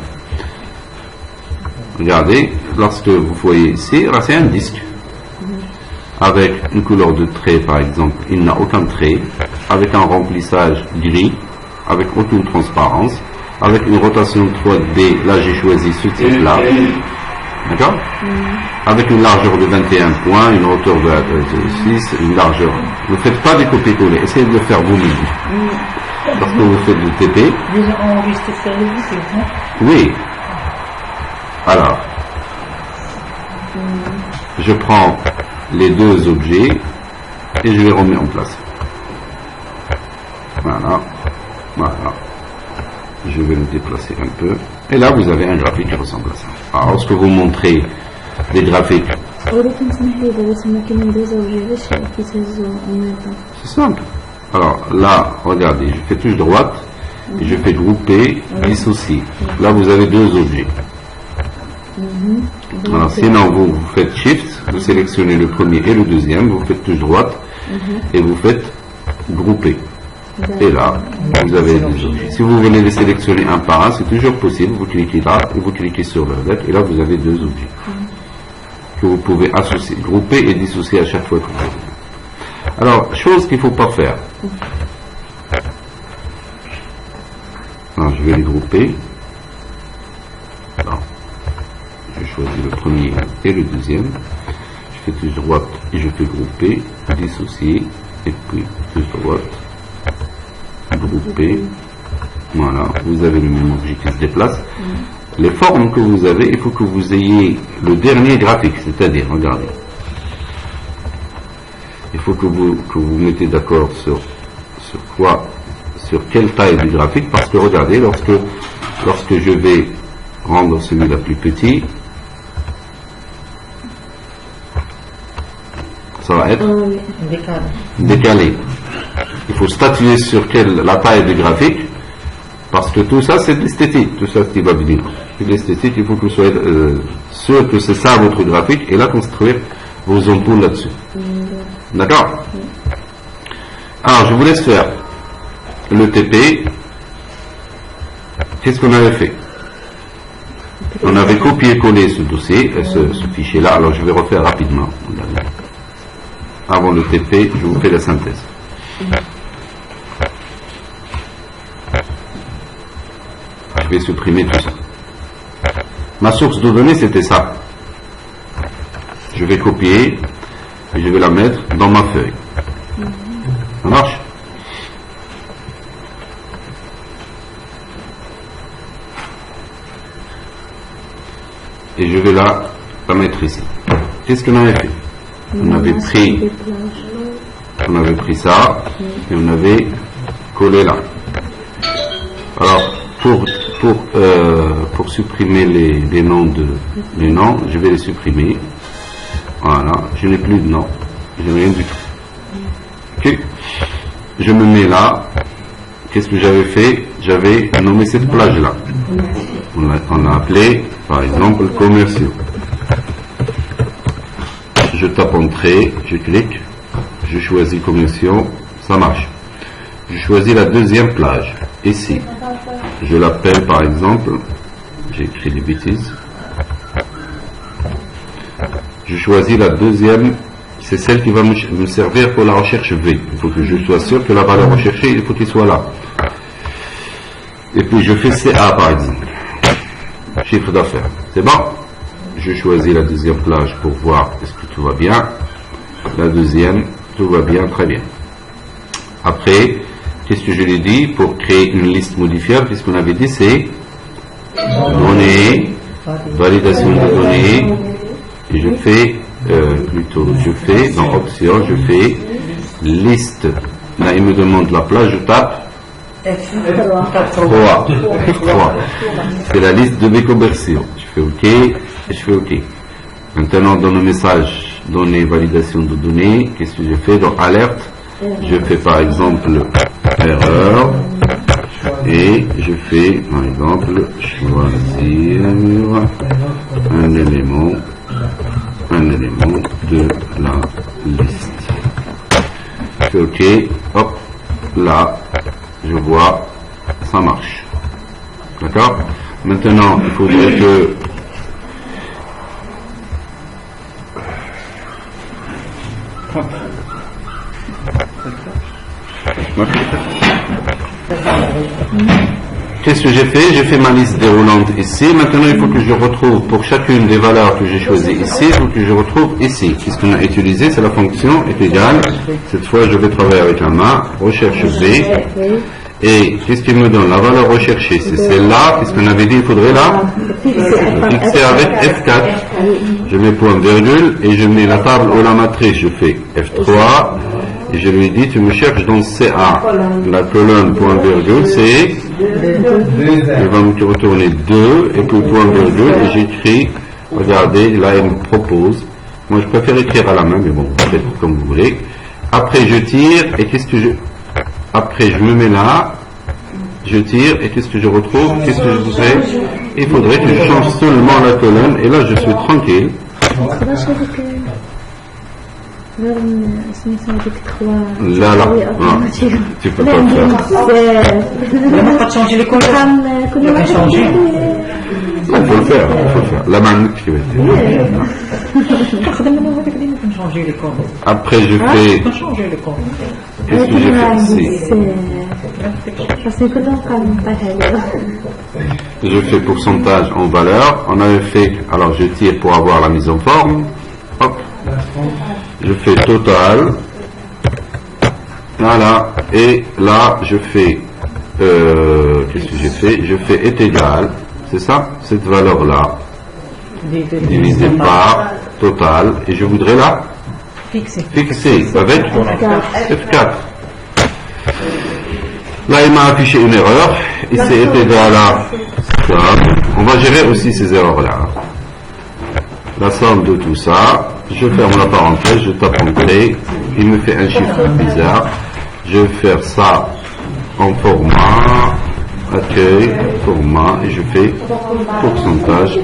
Regardez, lorsque vous voyez ici, là, c'est un disque. Avec une couleur de trait, par exemple, il n'a aucun trait, avec un remplissage gris, avec aucune transparence, avec une rotation 3D, là j'ai choisi ce type-là, d'accord? Avec une largeur de 21 points, une hauteur de 6, une largeur. Ne faites pas des copier-coller, essayez de le faire vous-même. Lorsque vous faites du TP. Déjà enregistré sur le lycée, non? Oui. Alors, je prends les deux objets et je les remets en place. Voilà, voilà. Je vais le déplacer un peu. Et là, vous avez un graphique qui ressemble à ça. Alors, lorsque vous montrez des graphiques, c'est simple. Alors là, regardez, je fais touche droite et je fais grouper, dissocier. Là, vous avez deux objets. Alors, sinon, vous faites Shift, vous sélectionnez le premier et le deuxième, vous faites touche droite et vous faites grouper. Et là, vous avez les deux objets. Si vous voulez les sélectionner un par un, c'est toujours possible. Vous cliquez là et vous cliquez sur le lettre et là, vous avez deux objets que vous pouvez associer, grouper et dissocier à chaque fois que vous voulez. Alors, chose qu'il ne faut pas faire. Alors, je vais les grouper. Alors, je choisis le premier et le deuxième. Je fais touche droite et je fais grouper, dissocier, et puis touche droite, grouper. Voilà, vous avez le même objet qui se déplace. Les formes que vous avez, il faut que vous ayez le dernier graphique, c'est-à-dire, regardez. Il faut que vous mettez d'accord sur quoi, sur quelle taille du graphique, parce que regardez, lorsque je vais rendre celui-là plus petit, ça va être décalé. Il faut statuer sur la taille du graphique, parce que tout ça c'est de l'esthétique, tout ça qui va venir. C'est de l'esthétique, il faut que vous soyez sûr que c'est ça votre graphique, et là construire vos ampoules là-dessus. D'accord? Alors je vous laisse faire le TP. Qu'est-ce qu'on avait fait? On avait copié-collé ce dossier, ce fichier-là, alors je vais refaire rapidement. Avant le TP, je vous fais la synthèse. Je vais supprimer tout ça. Ma source de données, c'était ça. Je vais copier et je vais la mettre dans ma feuille. Ça marche? Et je vais la mettre ici. Qu'est-ce qu'on avait fait? On avait pris ça et on avait collé là. Alors, pour supprimer les noms, je vais les supprimer. Voilà, je n'ai plus de nom, je n'ai rien du tout. Ok, je me mets là. Qu'est-ce que j'avais fait? J'avais nommé cette plage-là. On l'a appelée, par exemple, commerciaux. Je tape entrée, je clique, je choisis commerciaux, ça marche. Je choisis la deuxième plage, ici. Je l'appelle par exemple, j'ai écrit des bêtises. Je choisis la deuxième, c'est celle qui va me servir pour la recherche V. Il faut que je sois sûr que la valeur recherchée, il faut qu'il soit là. Et puis je fais CA par exemple, chiffre d'affaires. C'est bon? Je choisis la deuxième plage pour voir est-ce que tout va bien. La deuxième, tout va bien, très bien. Après, qu'est-ce que je lui ai dit pour créer une liste modifiable? Qu'est-ce qu'on avait dit? C'est données, validation de données. Et je fais, dans option, je fais liste. Là, il me demande la plage, je tape F3. C'est la liste de mes commerciaux. Je fais OK, et je fais OK. Maintenant, dans le message données, validation de données, qu'est-ce que je fais? Dans alerte, je fais par exemple erreur et je fais par exemple choisir un élément de la liste. Je fais OK, hop, là, je vois, ça marche. D'accord? Maintenant, il faudrait que qu'est-ce que j'ai fait? J'ai fait ma liste déroulante ici. Maintenant, il faut que je retrouve pour chacune des valeurs que j'ai choisies ici, il faut que je retrouve ici. Qu'est-ce qu'on a utilisé? C'est la fonction est égale. Cette fois, je vais travailler avec la main. Recherche V. Et qu'est-ce qu'il me donne? La valeur recherchée, c'est celle-là. Qu'est-ce qu'on avait dit? Il faudrait la fixer avec F4. Je mets point virgule et je mets la table ou la matrice. Je fais F3. Et je lui dis, tu me cherches dans CA. La colonne point virgule, c'est, il va me retourner 2, et puis point virgule, et j'écris, regardez, là il me propose, moi je préfère écrire à la main, mais bon, faites comme vous voulez. Après je tire, et qu'est-ce que après je me mets là, je tire, et qu'est-ce que je retrouve? Qu'est-ce que je fais? Il faudrait que je change seulement la colonne, et là je suis tranquille. Là, tu peux pas le faire. Il n'a pas changé les colonnes. Il n'a pas changé. Il faut le faire. La main qui va être. Après, je fais. Qu'est-ce que j'ai fait ici? Je fais pourcentage en valeur. On avait fait. Alors, je tire pour avoir la mise en forme. Hop. Je fais total, voilà, et là je fais, qu'est-ce que j'ai fait? Je fais est égal, c'est ça, cette valeur-là, divisé par total, et je voudrais la fixer avec F4. Là il m'a affiché une erreur, et c'est est égal à ça. On va gérer aussi ces erreurs-là. La somme de tout ça, je ferme la parenthèse, je tape entrée, il me fait un chiffre bizarre, je vais faire ça en format, accueil, format, et je fais pourcentage,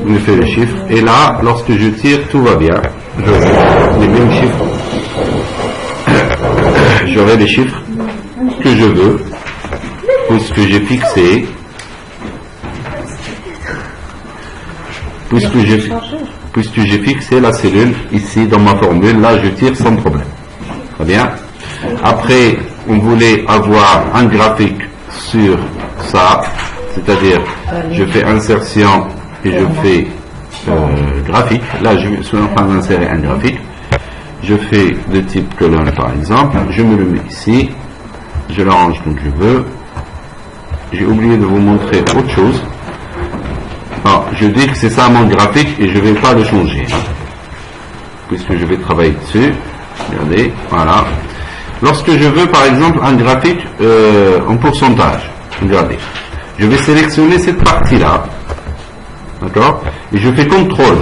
il me fait le chiffre, et là, lorsque je tire, tout va bien, j'aurai les mêmes chiffres, j'aurai les chiffres que je veux, puisque j'ai fixé puisque j'ai fixé la cellule ici dans ma formule, là je tire sans problème. Très bien. Après, on voulait avoir un graphique sur ça, c'est-à-dire je fais insertion et je fais graphique. Là, je suis en train d'insérer un graphique. Je fais de type colonne par exemple. Je me le mets ici. Je l'arrange comme je veux. J'ai oublié de vous montrer autre chose. Alors, je dis que c'est ça mon graphique et je ne vais pas le changer. Puisque je vais travailler dessus. Regardez, voilà. Lorsque je veux par exemple un graphique en pourcentage, regardez. Je vais sélectionner cette partie-là. D'accord? Et je fais contrôle,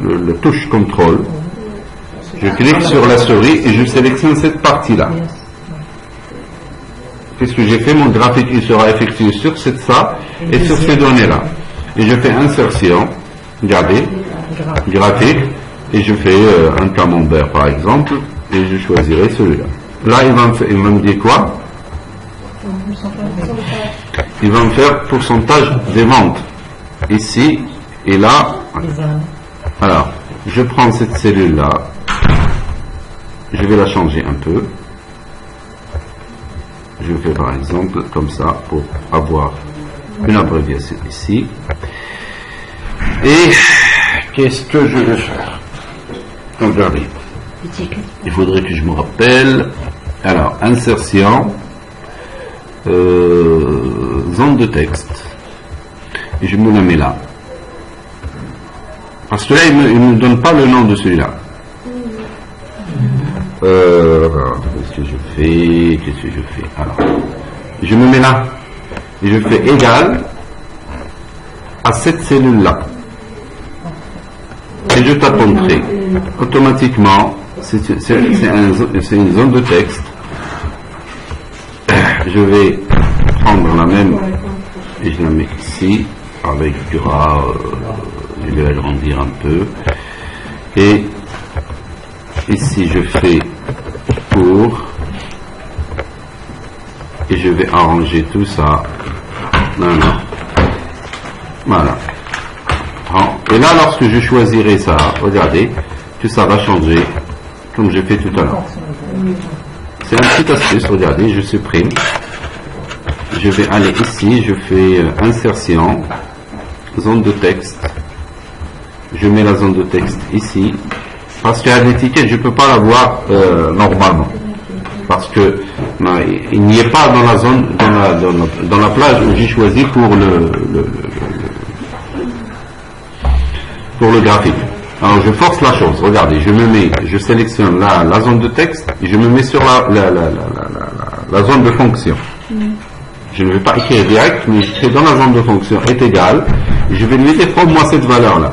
le touche contrôle. Je clique sur la souris et je sélectionne cette partie-là. Qu'est-ce que j'ai fait? Mon graphique il sera effectué sur ça et sur ces données-là. Et je fais insertion, regardez, graphique, et je fais un camembert par exemple, et je choisirai celui-là. Là, il va me dire quoi? Il va me faire pourcentage des ventes. Ici et là. Alors, je prends cette cellule-là. Je vais la changer un peu. Je fais par exemple comme ça pour avoir une abréviation ici. Et qu'est-ce que je vais faire? Regardez. Il faudrait que je me rappelle. Alors, insertion, zone de texte. Et je me la mets là. Parce que là, il ne me donne pas le nom de celui-là. Qu'est-ce que je fais? Alors, je me mets là. Et je fais égal à cette cellule-là. Et je tape Entrée. Automatiquement, c'est une zone de texte. Je vais prendre la même et je la mets ici avec gras, je vais agrandir un peu et ici je fais pour et je vais arranger tout ça. Voilà. Et là lorsque je choisirai ça, regardez que ça va changer comme j'ai fait tout à l'heure. C'est une petite astuce, regardez, je supprime. Je vais aller ici, je fais insertion, zone de texte. Je mets la zone de texte ici. Parce qu'à l'étiquette, je ne peux pas la voir normalement. Parce que il n'y est pas dans la zone, dans la plage où j'ai choisi pour le graphique. Alors je force la chose, regardez, je sélectionne la zone de texte et je me mets sur la zone de fonction. Je ne vais pas écrire direct, mais j'écris dans la zone de fonction est égal, et je vais lui dire prends-moi cette valeur-là.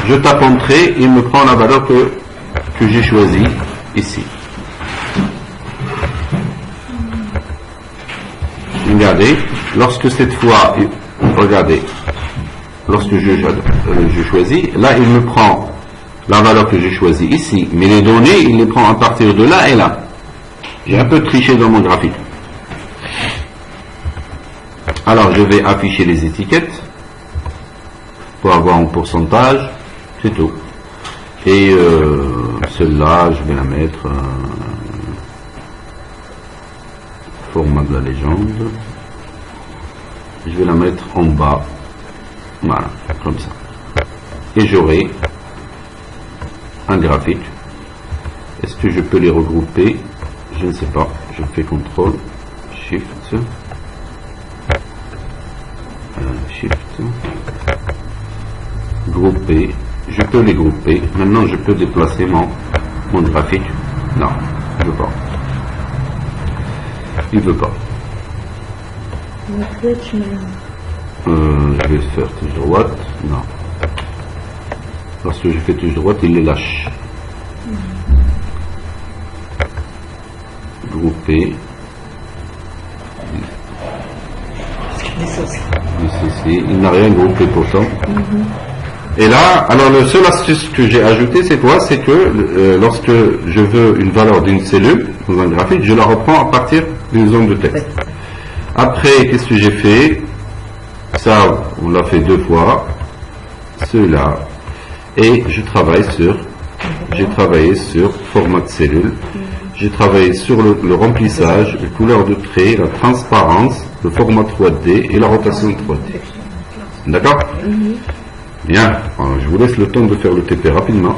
Je tape Entrée et il me prend la valeur que j'ai choisie ici. Regardez, lorsque cette fois, regardez, lorsque je choisis, là il me prend la valeur que j'ai choisie ici, mais les données il les prend à partir de là et là. J'ai un peu triché dans mon graphique. Alors je vais afficher les étiquettes pour avoir un pourcentage, c'est tout. Et celle-là je vais la mettre format de la légende. Je vais la mettre en bas. Voilà, comme ça. Et j'aurai un graphique. Est-ce que je peux les regrouper? Je ne sais pas. Je fais CTRL, SHIFT, grouper. Je peux les grouper. Maintenant, je peux déplacer mon graphique. Non, je ne veux pas. Il ne veut pas. Je vais faire touche droite. Non. Lorsque je fais touche droite, il les lâche. Grouper. Ici. Il n'a rien groupé pourtant. Et là, alors le seul astuce que j'ai ajouté, c'est quoi? C'est que lorsque je veux une valeur d'une cellule dans un graphique, je la reprends à partir d'une zone de texte. Après, qu'est-ce que j'ai fait? Ça, on l'a fait 2 fois. ceux-là, et j'ai travaillé sur format de cellule, j'ai travaillé sur le remplissage, les couleurs de traits, la transparence, le format 3D et la rotation 3D. D'accord? Bien, alors, je vous laisse le temps de faire le TP rapidement.